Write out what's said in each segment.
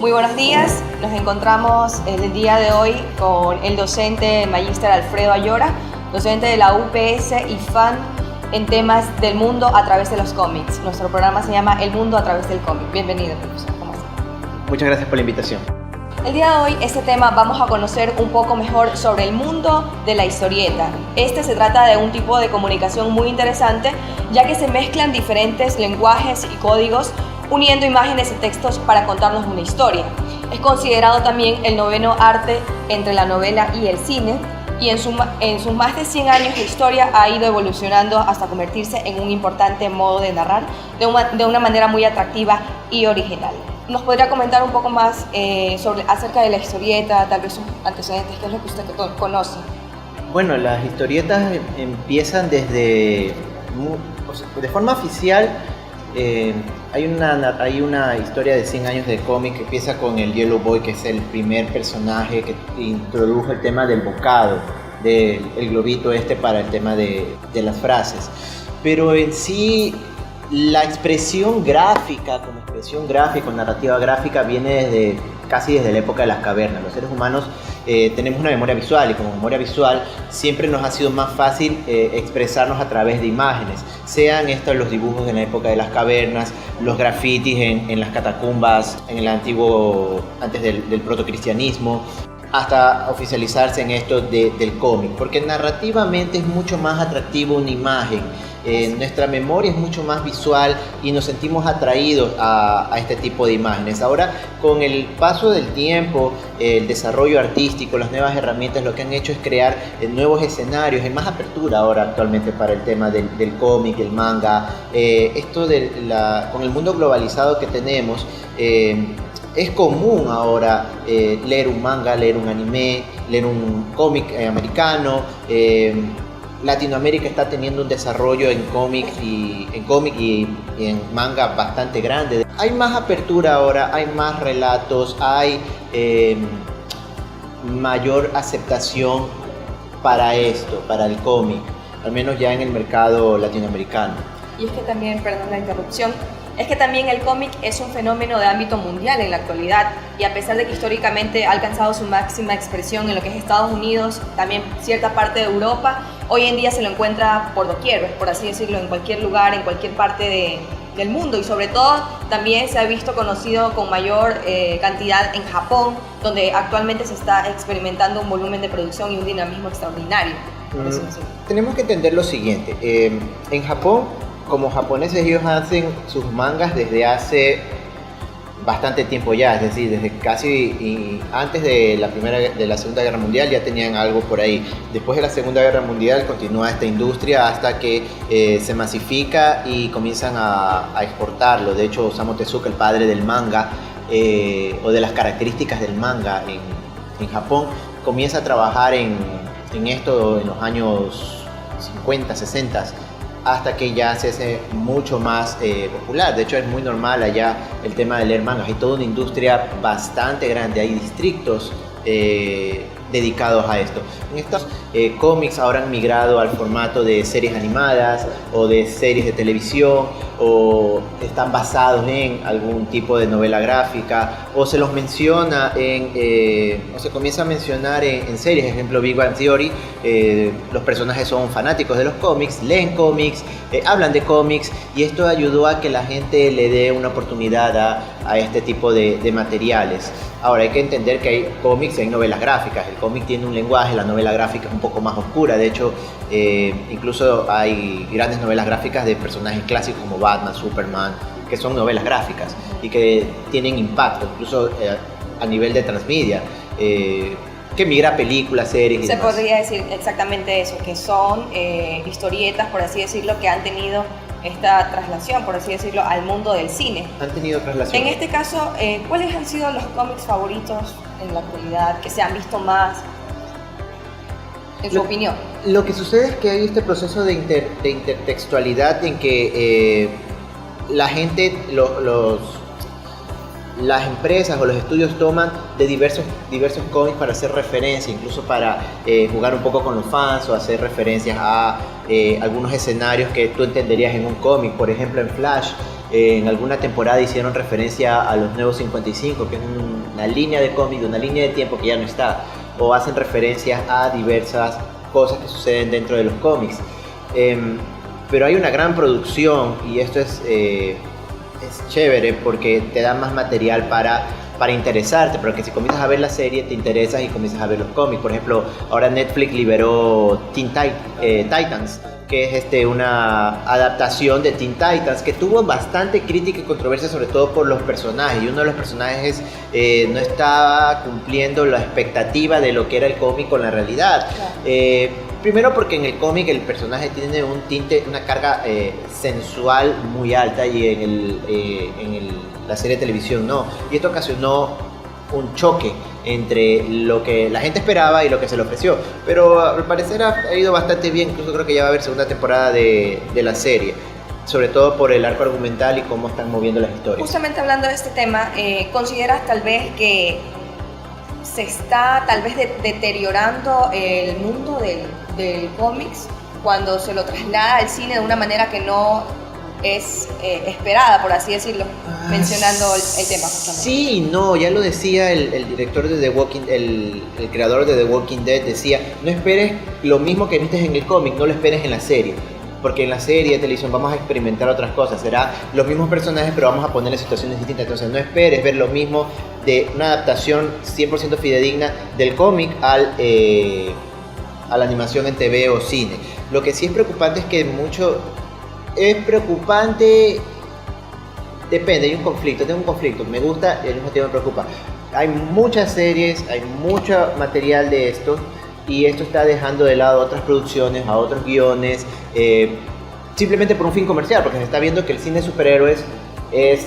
Muy buenos días, nos encontramos el día de hoy con el docente magíster Alfredo Ayora, docente de la UPS y fan en temas del mundo a través de los cómics. Nuestro programa se llama El Mundo a través del cómic. Bienvenido, profesor. ¿Cómo está? Muchas gracias por la invitación. El día de hoy, este tema, vamos a conocer un poco mejor sobre el mundo de la historieta. Se trata de un tipo de comunicación muy interesante, ya que se mezclan diferentes lenguajes y códigos, uniendo imágenes y textos para contarnos una historia. Es considerado también el noveno arte entre la novela y el cine, y en sus más de 100 años de historia ha ido evolucionando hasta convertirse en un importante modo de narrar de una manera muy atractiva y original. ¿Nos podría comentar un poco más acerca de la historieta, tal vez sus antecedentes, qué es lo que usted conoce? Bueno, las historietas empiezan de forma oficial. Hay una historia de 100 años de cómic que empieza con el Yellow Boy, que es el primer personaje que introdujo el tema del bocado, del globito para el tema de las frases. Pero en sí, la expresión gráfica, narrativa gráfica, viene casi desde la época de las cavernas. Los seres humanos tenemos una memoria visual, y como memoria visual siempre nos ha sido más fácil expresarnos a través de imágenes, sean estos los dibujos en la época de las cavernas, los grafitis en las catacumbas, en el antiguo, antes del protocristianismo, hasta oficializarse en esto del cómic, porque narrativamente es mucho más atractivo una imagen. Nuestra memoria es mucho más visual y nos sentimos atraídos a este tipo de imágenes. Ahora, con el paso del tiempo, el desarrollo artístico, las nuevas herramientas, lo que han hecho es crear nuevos escenarios, hay más apertura ahora actualmente para el tema del cómic, el manga. Con el mundo globalizado que tenemos, es común ahora leer un manga, leer un anime, leer un cómic americano. Latinoamérica está teniendo un desarrollo en cómic y en manga bastante grande. Hay más apertura ahora, hay más relatos, hay mayor aceptación para esto, para el cómic, al menos ya en el mercado latinoamericano. Y es que también, perdón la interrupción, es que también el cómic es un fenómeno de ámbito mundial en la actualidad, y a pesar de que históricamente ha alcanzado su máxima expresión en lo que es Estados Unidos, también cierta parte de Europa, hoy en día se lo encuentra por doquier, por así decirlo, en cualquier lugar, en cualquier parte del mundo, y sobre todo también se ha visto conocido con mayor cantidad en Japón, donde actualmente se está experimentando un volumen de producción y un dinamismo extraordinario. Tenemos que entender lo siguiente, en Japón, como japoneses, ellos hacen sus mangas desde hace bastante tiempo ya, es decir, desde casi antes de la Segunda Guerra Mundial ya tenían algo por ahí. Después de la Segunda Guerra Mundial continúa esta industria hasta que se masifica y comienzan a exportarlo. De hecho, Osamu Tezuka, el padre del manga, o de las características del manga en Japón, comienza a trabajar en esto en los años 50, 60, hasta que ya se hace mucho más popular. De hecho, es muy normal allá el tema de leer mangas. Hay toda una industria bastante grande, hay distritos dedicados a esto. En estos cómics ahora han migrado al formato de series animadas o de series de televisión, o están basados en algún tipo de novela gráfica, o se los menciona o se comienza a mencionar en series. Ejemplo, Big Bang Theory, los personajes son fanáticos de los cómics, leen cómics, hablan de cómics, y esto ayudó a que la gente le dé una oportunidad a este tipo de materiales. Ahora, hay que entender que hay cómics y hay novelas gráficas. El cómic tiene un lenguaje, la novela gráfica es un poco más oscura. De hecho, incluso hay grandes novelas gráficas de personajes clásicos como Batman, Superman, que son novelas gráficas y que tienen impacto, incluso a nivel de transmedia, que migra a películas, series y Se demás. podría decir exactamente eso, que son historietas, por así decirlo, que han tenido esta traslación, por así decirlo, al mundo del cine. Han tenido traslación. En este caso, ¿cuáles han sido los cómics favoritos en la actualidad, que se han visto más, en su opinión? Lo que sucede es que hay este proceso de intertextualidad en que la gente, las empresas o los estudios toman de diversos cómics para hacer referencia, incluso para jugar un poco con los fans o hacer referencias a algunos escenarios que tú entenderías en un cómic. Por ejemplo, en Flash En alguna temporada hicieron referencia a los Nuevos 55, que es una línea de cómic, una línea de tiempo que ya no está. O hacen referencias a diversas cosas que suceden dentro de los cómics. Pero hay una gran producción y esto es chévere porque te da más material para interesarte, porque si comienzas a ver la serie te interesas y comienzas a ver los cómics. Por ejemplo, ahora Netflix liberó Titans, que es una adaptación de Teen Titans que tuvo bastante crítica y controversia, sobre todo por los personajes, y uno de los personajes no estaba cumpliendo la expectativa de lo que era el cómic con la realidad. Claro. Primero porque en el cómic el personaje tiene un tinte, una carga sensual muy alta, y en la serie de televisión no, y esto ocasionó un choque entre lo que la gente esperaba y lo que se le ofreció, pero al parecer ha ido bastante bien. Incluso creo que ya va a haber segunda temporada de la serie, sobre todo por el arco argumental y cómo están moviendo las historias. Justamente hablando de este tema, ¿consideras tal vez que se está tal vez deteriorando el mundo del cómics cuando se lo traslada al cine de una manera que no es esperada, por así decirlo, mencionando el tema justamente? Sí, no, ya lo decía el director de The Walking, el creador de The Walking Dead, decía: no esperes lo mismo que viste en el cómic, no lo esperes en la serie, porque en la serie de televisión vamos a experimentar otras cosas, será los mismos personajes pero vamos a ponerle situaciones distintas. Entonces no esperes ver lo mismo de una adaptación 100% fidedigna del cómic a la animación en TV o cine. Lo que sí es preocupante es que es preocupante, depende, hay un conflicto, tengo un conflicto, me gusta y al mismo tiempo me preocupa. Hay muchas series, hay mucho material de esto, y esto está dejando de lado otras producciones, a otros guiones, simplemente por un fin comercial, porque se está viendo que el cine de superhéroes es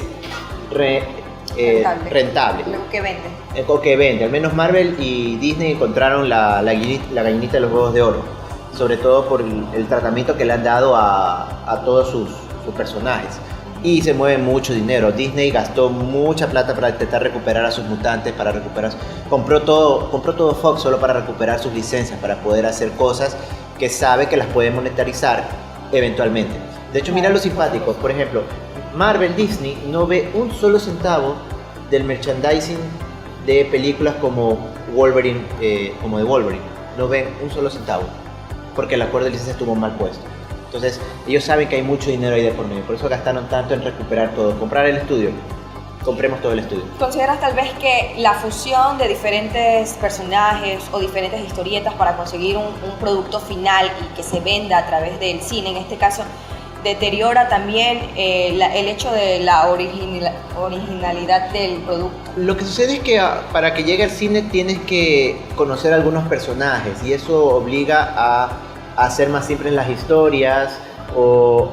rentable. Lo que vende. Al menos Marvel y Disney encontraron la gallinita de los huevos de oro, sobre todo por el tratamiento que le han dado a todos sus personajes. Y se mueve mucho dinero. Disney gastó mucha plata para intentar recuperar a sus mutantes, compró todo Fox solo para recuperar sus licencias, para poder hacer cosas que sabe que las puede monetarizar eventualmente. De hecho, mira lo simpático. Por ejemplo, Marvel, Disney no ve un solo centavo del merchandising de películas como Wolverine, como de Wolverine. No ven un solo centavo, porque el acuerdo de licencia estuvo mal puesto. Entonces, ellos saben que hay mucho dinero ahí de por medio, por eso gastaron tanto en recuperar todo, comprar el estudio. Compremos todo el estudio. ¿Consideras tal vez que la fusión de diferentes personajes o diferentes historietas para conseguir un producto final y que se venda a través del cine, en este caso, deteriora también el hecho de la originalidad del producto? Lo que sucede es que para que llegue al cine tienes que conocer algunos personajes, y eso obliga a hacer más simples las historias o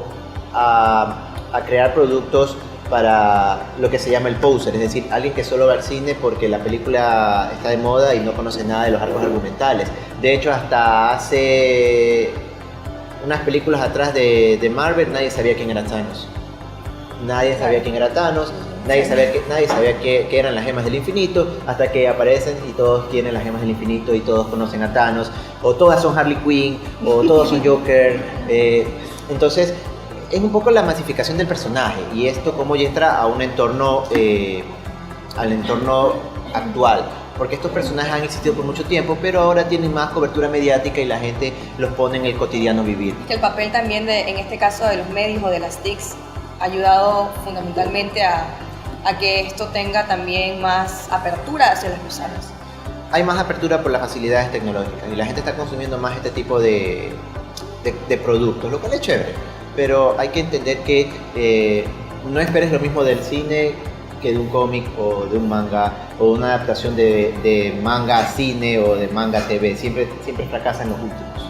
a crear productos para lo que se llama el poser, es decir, alguien que solo va al cine porque la película está de moda y no conoce nada de los arcos argumentales. De hecho, hasta hace unas películas atrás de Marvel nadie sabía quién era Thanos. Nadie sabía quién era Thanos, nadie sabía qué eran las gemas del infinito, hasta que aparecen y todos tienen las gemas del infinito y todos conocen a Thanos, o todas son Harley Quinn, o todos son Joker. Entonces, es un poco la masificación del personaje, y esto cómo entra a un entorno, al entorno actual, porque estos personajes han existido por mucho tiempo, pero ahora tienen más cobertura mediática y la gente los pone en el cotidiano vivir. Que el papel también, en este caso, de los medios o de las TICs ha ayudado fundamentalmente a que esto tenga también más apertura hacia las personas. Hay más apertura por las facilidades tecnológicas y la gente está consumiendo más este tipo de productos, lo cual es chévere. Pero hay que entender que no esperes lo mismo del cine que de un cómic o de un manga, o una adaptación de manga a cine o de manga a TV. Siempre fracasan los últimos.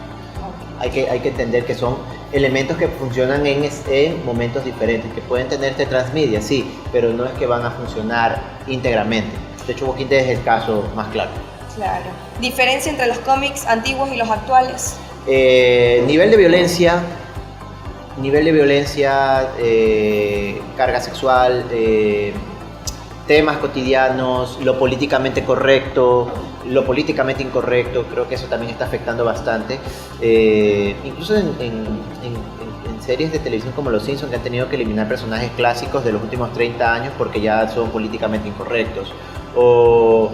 Hay que entender que son elementos que funcionan en momentos diferentes, que pueden tener transmedia, sí, pero no es que van a funcionar íntegramente. De hecho, Walking Dead es el caso más claro. Claro. ¿Diferencia entre los cómics antiguos y los actuales? Nivel de violencia, carga sexual, temas cotidianos, lo políticamente correcto, lo políticamente incorrecto. Creo que eso también está afectando bastante. Incluso en series de televisión como Los Simpsons, que han tenido que eliminar personajes clásicos de los últimos 30 años porque ya son políticamente incorrectos. O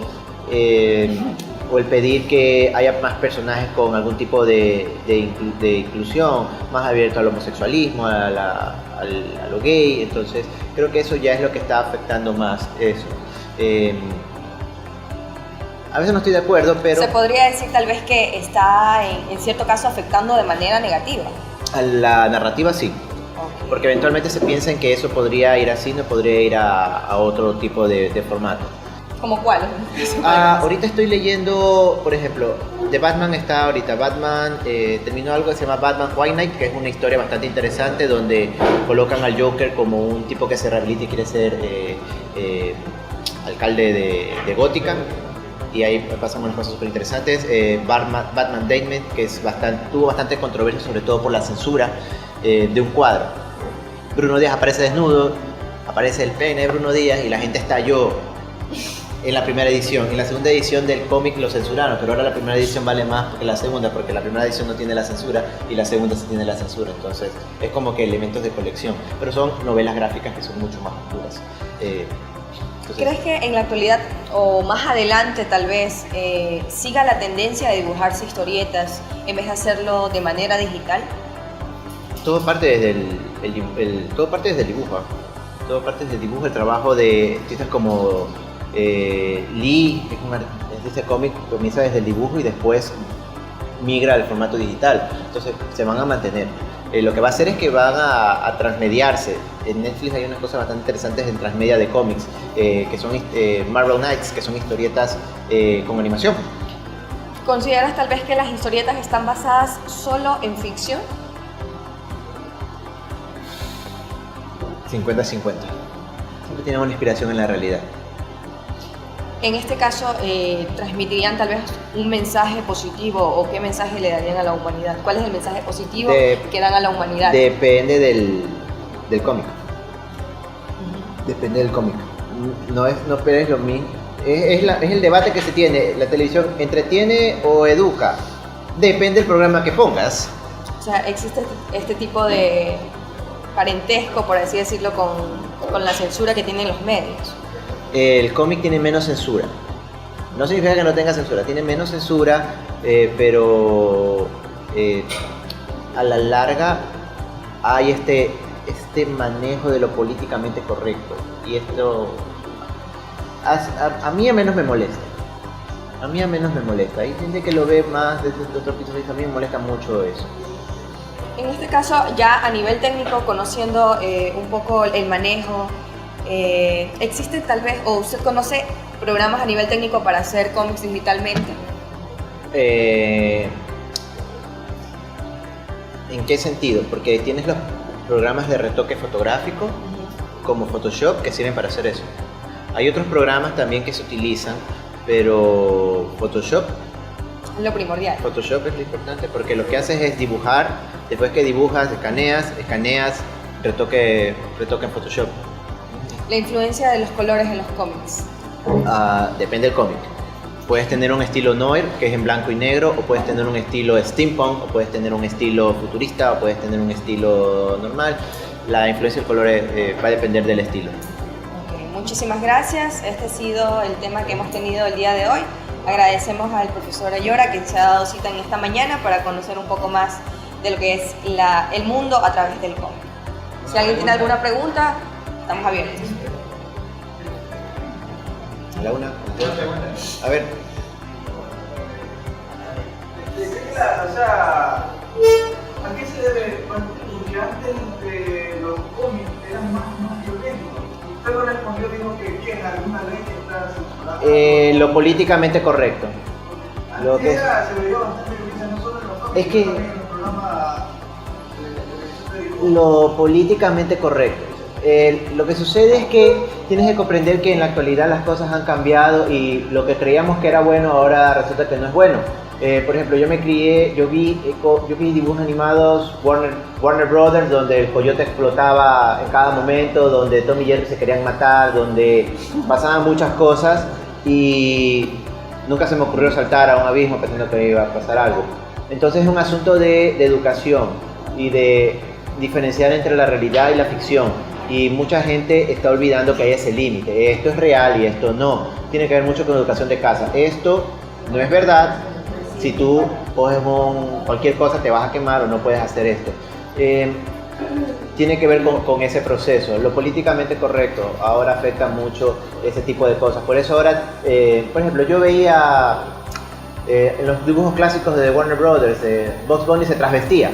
el pedir que haya más personajes con algún tipo de inclusión, más abierto al homosexualismo, a lo gay. Entonces creo que eso ya es lo que está afectando más eso. A veces no estoy de acuerdo, pero... Se podría decir tal vez que está en cierto caso afectando de manera negativa. A la narrativa sí. Okay. Porque eventualmente se piensa en que eso podría ir así, no podría ir a otro tipo de formato. ¿Cómo cuál? Ahorita estoy leyendo, por ejemplo, de Batman está ahorita. Batman terminó algo que se llama Batman White Knight, que es una historia bastante interesante donde colocan al Joker como un tipo que se rehabilita y quiere ser alcalde de Gotham. Y ahí pasan unas cosas súper interesantes. Batman Damned, que tuvo bastante controversia, sobre todo por la censura de un cuadro. Bruno Díaz aparece desnudo, aparece el pene de Bruno Díaz y la gente estalló en la primera edición. En la segunda edición del cómic lo censuraron, pero ahora la primera edición vale más que la segunda, porque la primera edición no tiene la censura y la segunda sí tiene la censura. Entonces es como que elementos de colección, pero son novelas gráficas que son mucho más oscuras. ¿Crees que en la actualidad o más adelante tal vez siga la tendencia de dibujarse historietas en vez de hacerlo de manera digital? Todo parte desde todo parte desde el dibujo. Todo parte desde el dibujo, el trabajo de artistas como Lee, que es un artista de cómic, comienza desde el dibujo y después migra al formato digital. Entonces se van a mantener. Lo que va a hacer es que van a transmediarse. En Netflix hay unas cosas bastante interesantes en transmedia de cómics, que son Marvel Knights, que son historietas con animación. ¿Consideras tal vez que las historietas están basadas solo en ficción? 50-50. Siempre tienen una inspiración en la realidad. En este caso, ¿transmitirían tal vez un mensaje positivo o qué mensaje le darían a la humanidad? ¿Cuál es el mensaje positivo que dan a la humanidad? Depende del cómic. Depende del cómic. No esperes lo mismo. Es el debate que se tiene. ¿La televisión entretiene o educa? Depende del programa que pongas. O sea, existe este tipo de parentesco, por así decirlo, con la censura que tienen los medios. El cómic tiene menos censura. No significa que no tenga censura, tiene menos censura, pero a la larga hay este manejo de lo políticamente correcto. Y esto a mí al menos me molesta. Hay gente que lo ve más desde otro punto de vista, a mí me molesta mucho eso. En este caso, ya a nivel técnico, conociendo un poco el manejo, ¿existe tal vez, o usted conoce programas a nivel técnico para hacer cómics digitalmente? ¿En qué sentido? Porque tienes los programas de retoque fotográfico como Photoshop que sirven para hacer eso. Hay otros programas también que se utilizan, pero Photoshop Es lo primordial. Photoshop es lo importante porque lo que haces es dibujar, después que dibujas, escaneas, retoque en Photoshop. La influencia de los colores en los cómics. Depende del cómic. Puedes tener un estilo noir, que es en blanco y negro, o puedes tener un estilo steampunk, o puedes tener un estilo futurista, o puedes tener un estilo normal. La influencia del color va a depender del estilo. Okay, muchísimas gracias. Este ha sido el tema que hemos tenido el día de hoy. Agradecemos al profesor Ayora que se ha dado cita en esta mañana para conocer un poco más de lo que es el mundo a través del cómic. Si alguien tiene alguna pregunta, estamos abiertos. La una. A ver. O sea, ¿a qué se debe? Porque antes los cómics eran más violentos. Usted no respondió, dijo que en alguna ley que está censurada. Lo políticamente correcto. Lo que se veía bastante violencia, no solo en los cómics, es que sino también en el programa de lo políticamente correcto. Lo que sucede es que tienes que comprender que en la actualidad las cosas han cambiado y lo que creíamos que era bueno ahora resulta que no es bueno. Por ejemplo, yo vi dibujos animados Warner Brothers donde el coyote explotaba en cada momento, donde Tom y Jerry se querían matar, donde pasaban muchas cosas y nunca se me ocurrió saltar a un abismo pensando que iba a pasar algo. Entonces es un asunto de educación y de diferenciar entre la realidad y la ficción. Y mucha gente está olvidando que hay ese límite. Esto es real y esto no. Tiene que ver mucho con educación de casa. Esto no es verdad. Si tú coges cualquier cosa te vas a quemar o no puedes hacer esto. Tiene que ver con ese proceso. Lo políticamente correcto ahora afecta mucho ese tipo de cosas. Por eso ahora, por ejemplo, yo veía en los dibujos clásicos de Warner Brothers, Bugs Bunny se trasvestía.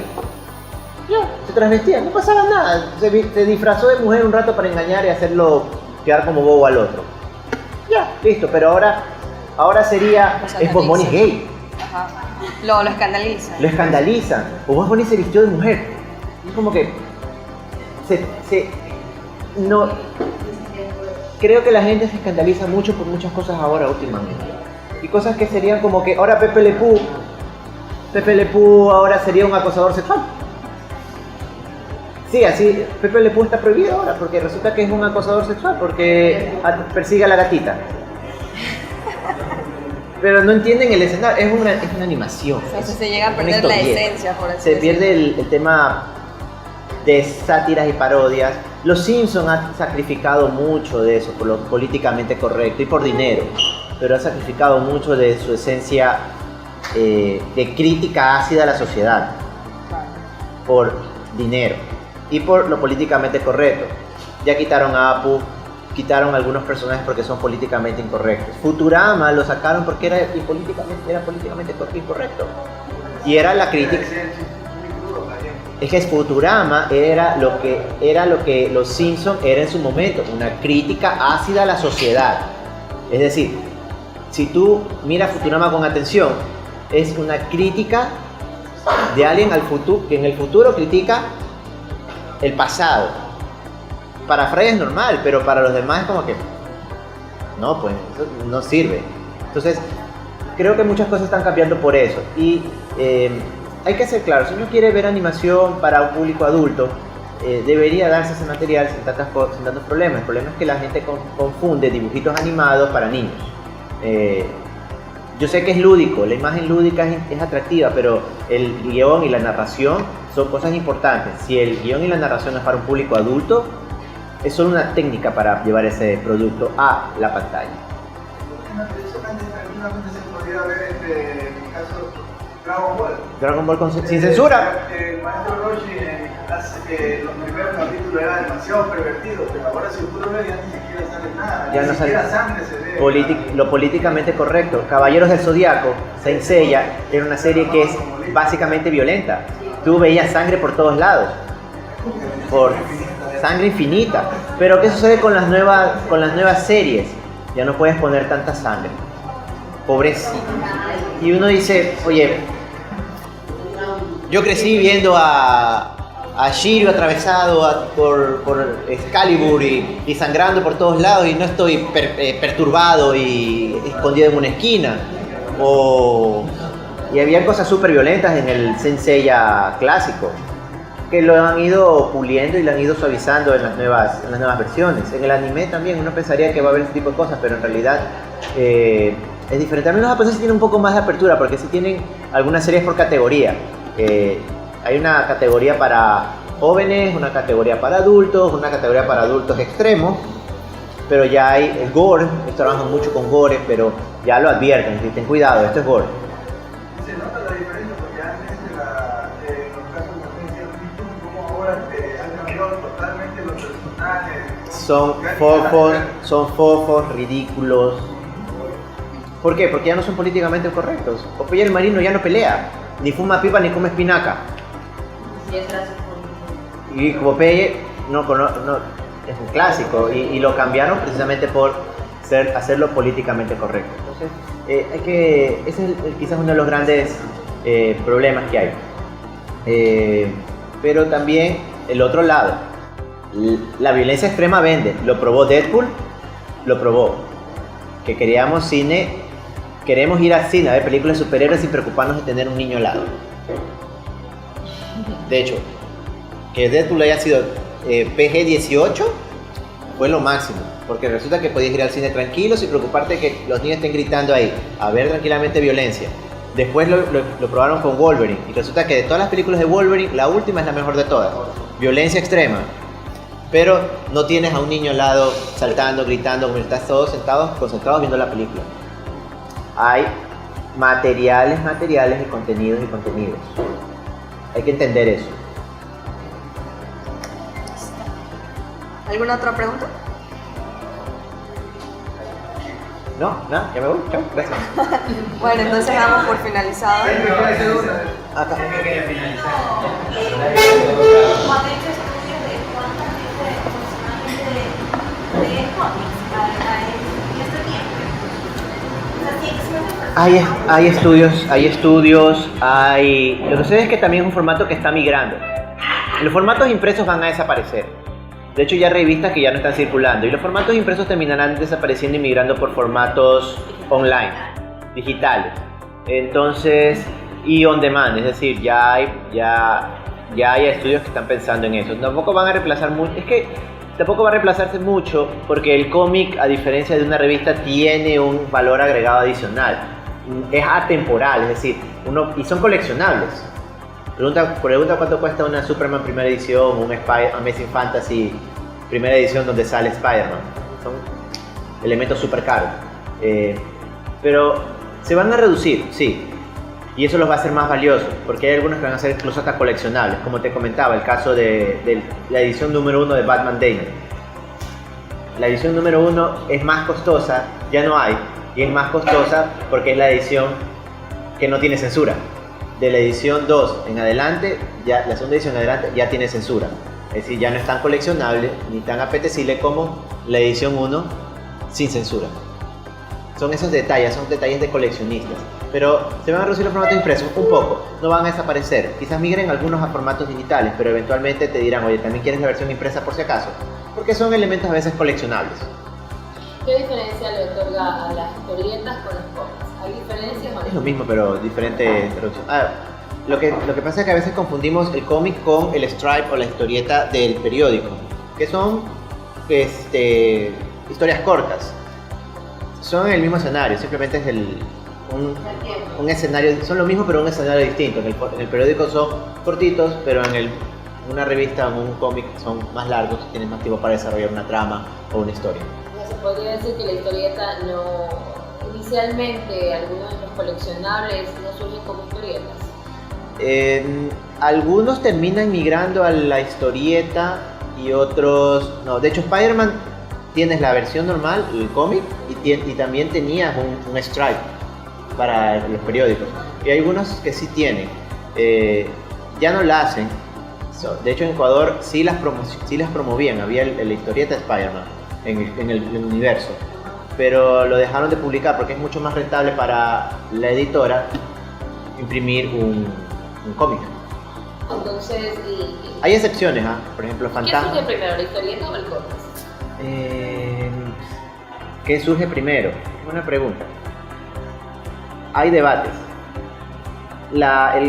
Se trasvestía, no pasaba nada. Se disfrazó de mujer un rato para engañar y hacerlo quedar como bobo al otro. Ya, listo, pero ahora sería, es Bugs Bunny gay. Ajá. Lo escandalizan. Lo escandalizan. O Bugs Bunny se vistió de mujer. Es como que no. Creo que la gente se escandaliza mucho por muchas cosas ahora últimamente. Y cosas que serían como que ahora Pepe Le Pew ahora sería un acosador sexual. Sí, así Pepe Le Pew está prohibido ahora porque resulta que es un acosador sexual porque persigue a la gatita. Pero no entienden el escenario, es una animación. Entonces se llega a perder la esencia, por así decirlo. Se pierde el tema de sátiras y parodias. Los Simpsons han sacrificado mucho de eso por lo políticamente correcto y por dinero, pero ha sacrificado mucho de su esencia de crítica ácida a la sociedad por dinero y por lo políticamente correcto. Ya quitaron a Apu, quitaron algunos personajes porque son políticamente incorrectos. Futurama lo sacaron porque era políticamente incorrecto. Y era la crítica. Es que Futurama era lo que los Simpsons era en su momento, una crítica ácida a la sociedad. Es decir, si tú miras Futurama con atención, es una crítica de alguien al futuro, que en el futuro critica el pasado. Para Fry es normal, pero para los demás es como que no, pues eso no sirve. Entonces creo que muchas cosas están cambiando por eso y hay que ser claro, si uno quiere ver animación para un público adulto, debería darse ese material sin tantos problemas. El problema es que la gente confunde dibujitos animados para niños. Yo sé que es lúdico, la imagen lúdica es atractiva, pero el guión y la narración son cosas importantes. Si el guión y la narración es para un público adulto, es solo una técnica para llevar ese producto a la pantalla. Tranquilamente se podría ver, en mi caso, Dragon Ball sin censura. El maestro Roshi hace los primeros capítulos era demasiado pervertido, pero ahora si uno ve ya ni siquiera sale nada, ya ni no siquiera sale sangre se ve. Lo políticamente correcto. Caballeros del Zodiaco, Saint Seiya, era una serie que es básicamente violenta. Tú veías sangre por todos lados. Sangre infinita. Pero ¿qué sucede con las nuevas series? Ya no puedes poner tanta sangre. Pobrecito. Y uno dice, oye, yo crecí viendo a Shiryu atravesado por Excalibur y sangrando por todos lados y no estoy perturbado y escondido en una esquina. Y había cosas súper violentas en el Saint Seiya clásico, que lo han ido puliendo y lo han ido suavizando en las nuevas versiones. En el anime también uno pensaría que va a haber ese tipo de cosas, pero en realidad es diferente. También los japoneses tienen un poco más de apertura, porque sí tienen algunas series por categoría. Hay una categoría para jóvenes, una categoría para adultos, una categoría para adultos extremos, pero ya hay el gore. Ellos trabajan mucho con gore, pero ya lo advierten, ten cuidado, esto es gore. Se nota la diferencia porque antes los casos de agencia como ahora han cambiado totalmente los personajes. Son fofos, ridículos. ¿Por qué? Porque ya no son políticamente correctos. Popeye el marino ya no pelea, ni fuma pipa ni come espinaca. Y Popeye no es un clásico y lo cambiaron precisamente por hacerlo políticamente correcto. Entonces, ese es quizás uno de los grandes problemas que hay. Pero también el otro lado, la violencia extrema vende. Lo probó Deadpool lo probó. Que queremos ir al cine a ver películas de superhéroes sin preocuparnos de tener un niño al lado. De hecho, que Deadpool haya sido PG-18 fue lo máximo, porque resulta que podías ir al cine tranquilo sin preocuparte que los niños estén gritando ahí, a ver tranquilamente violencia. Después lo probaron con Wolverine y resulta que de todas las películas de Wolverine, la última es la mejor de todas. Violencia extrema, pero no tienes a un niño al lado saltando, gritando, como estás todos sentados, concentrados viendo la película. Hay materiales y contenidos. Hay que entender eso. ¿Alguna otra pregunta? No, ya me voy. Chao, gracias. Bueno, entonces damos por finalizado. Acá. Cuando he hecho estudios de cuánta gente aproximadamente de cómics en este tiempo. O sea, Hay estudios, lo que sucede es que también es un formato que está migrando. Los formatos impresos van a desaparecer. De hecho, ya hay revistas que ya no están circulando y los formatos impresos terminarán desapareciendo y migrando por formatos online, digitales. Entonces, y on demand, es decir, ya hay estudios que están pensando en eso. Tampoco van a reemplazar mucho, tampoco va a reemplazarse mucho porque el cómic, a diferencia de una revista, tiene un valor agregado adicional. Es atemporal, es decir, y son coleccionables. Pregunta cuánto cuesta una Superman primera edición, un Amazing Fantasy primera edición donde sale Spider-Man. Son elementos súper caros. Pero se van a reducir, sí. Y eso los va a hacer más valiosos, porque hay algunos que van a ser incluso hasta coleccionables. Como te comentaba, el caso de la edición número 1 de Batman Damon. La edición número 1 es más costosa, ya no hay. Y es más costosa porque es la edición que no tiene censura. De la edición 2 en adelante, la segunda edición en adelante ya tiene censura. Es decir, ya no es tan coleccionable ni tan apetecible como la edición 1 sin censura. Son esos detalles, son detalles de coleccionistas. Pero se van a reducir los formatos impresos un poco, no van a desaparecer. Quizás migren algunos a formatos digitales, pero eventualmente te dirán, oye, ¿también quieres la versión impresa por si acaso? Porque son elementos a veces coleccionables. ¿Qué diferencia le otorga a las historietas con los cómics? ¿Hay diferencias o no? Es lo mismo, pero diferente traducción. Lo que pasa es que a veces confundimos el cómic con el stripe o la historieta del periódico, que son historias cortas. Son el mismo escenario, simplemente es un escenario, son lo mismo pero un escenario distinto. En el periódico son cortitos, pero en una revista o en un cómic son más largos, tienen más tiempo para desarrollar una trama o una historia. Se podría decir que la historieta inicialmente algunos de los coleccionables no surgen como historietas. Algunos terminan migrando a la historieta y otros no. De hecho, Spider-Man tienes la versión normal, el cómic, y también tenías un stripe para los periódicos. Y hay algunos que sí tienen. Ya no la hacen. De hecho, en Ecuador sí las promovían. Había la historieta de Spider-Man en el universo, pero lo dejaron de publicar porque es mucho más rentable para la editora imprimir un cómic. Entonces, hay excepciones, por ejemplo, ¿qué Fantasma. surge primero, la historieta o el cómic? ¿Qué surge primero? Buena pregunta. Hay debates. La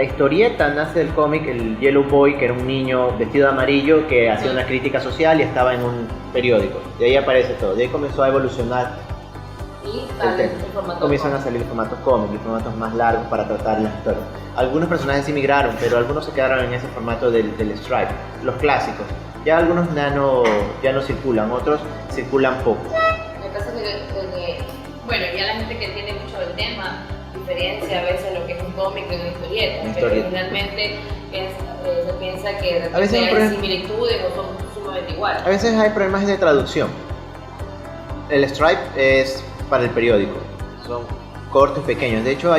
historieta nace del cómic, el Yellow Boy, que era un niño vestido de amarillo que hacía una crítica social y estaba en un periódico. De ahí aparece todo. De ahí comenzó a evolucionar. Y sale el formato Comienzan cómic. a salir formatos cómic y formatos más largos para tratar las historias. Algunos personajes sí migraron, pero algunos se quedaron en ese formato del stripe, los clásicos. Ya algunos ya no circulan, otros circulan poco. Me pasa que bueno, ya la gente que entiende mucho del tema diferencia a veces lo que es un cómic de una historieta, pero finalmente se piensa que de A veces repente hay hay similitudes o son sumamente iguales. A veces hay problemas de traducción. El stripe es para el periódico, son cortos pequeños. De hecho,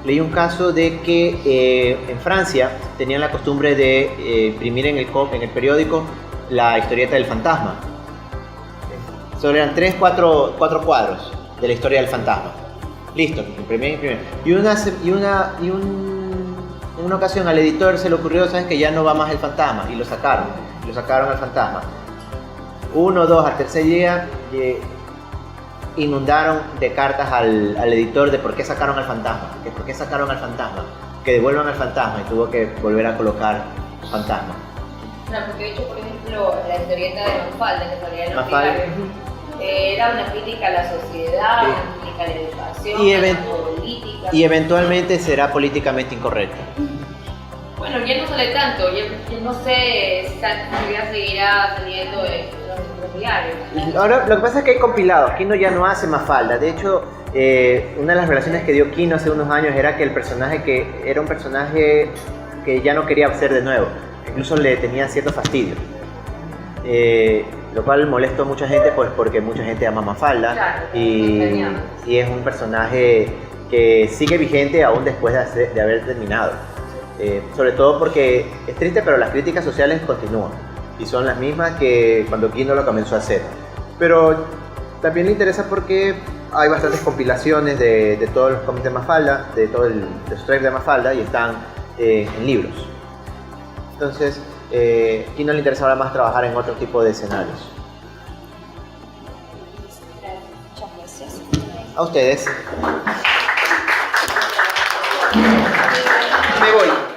leí un caso de que en Francia tenían la costumbre de imprimir en el periódico la historieta del fantasma. Solo eran 4 cuadros de la historia del fantasma. Listo, imprimí. Y en una ocasión al editor se le ocurrió, ¿sabes? Que ya no va más el fantasma, y lo sacaron al fantasma. 1, 2, al tercer día inundaron de cartas al editor de por qué sacaron al fantasma, que devuelvan al fantasma, y tuvo que volver a colocar fantasma. No, porque de hecho, por ejemplo, la historieta de Mafalda, que salía en los Mafalda. diarios, era una crítica a la sociedad, Sí. una crítica a la educación, Y a la política. Y eventualmente será políticamente incorrecta. Bueno, ya no sale tanto, ya no sé si todavía seguirá saliendo en los diarios. Ahora, lo que pasa es que hay compilados. Kino ya no hace Mafalda. De hecho, una de las revelaciones que dio Kino hace unos años era que el personaje era un personaje que ya no quería hacer de nuevo. Incluso le tenía cierto fastidio. Lo cual molestó a mucha gente, pues porque mucha gente ama Mafalda. Claro, y es un personaje que sigue vigente aún después de haber terminado. Sobre todo porque es triste, pero las críticas sociales continúan y son las mismas que cuando Kino lo comenzó a hacer. Pero también le interesa porque hay bastantes compilaciones de todos los cómics de Mafalda, de todo el stripe de Mafalda, y están en libros. Entonces, Kino le interesa ahora más trabajar en otro tipo de escenarios. Muchas gracias. A ustedes. Me voy.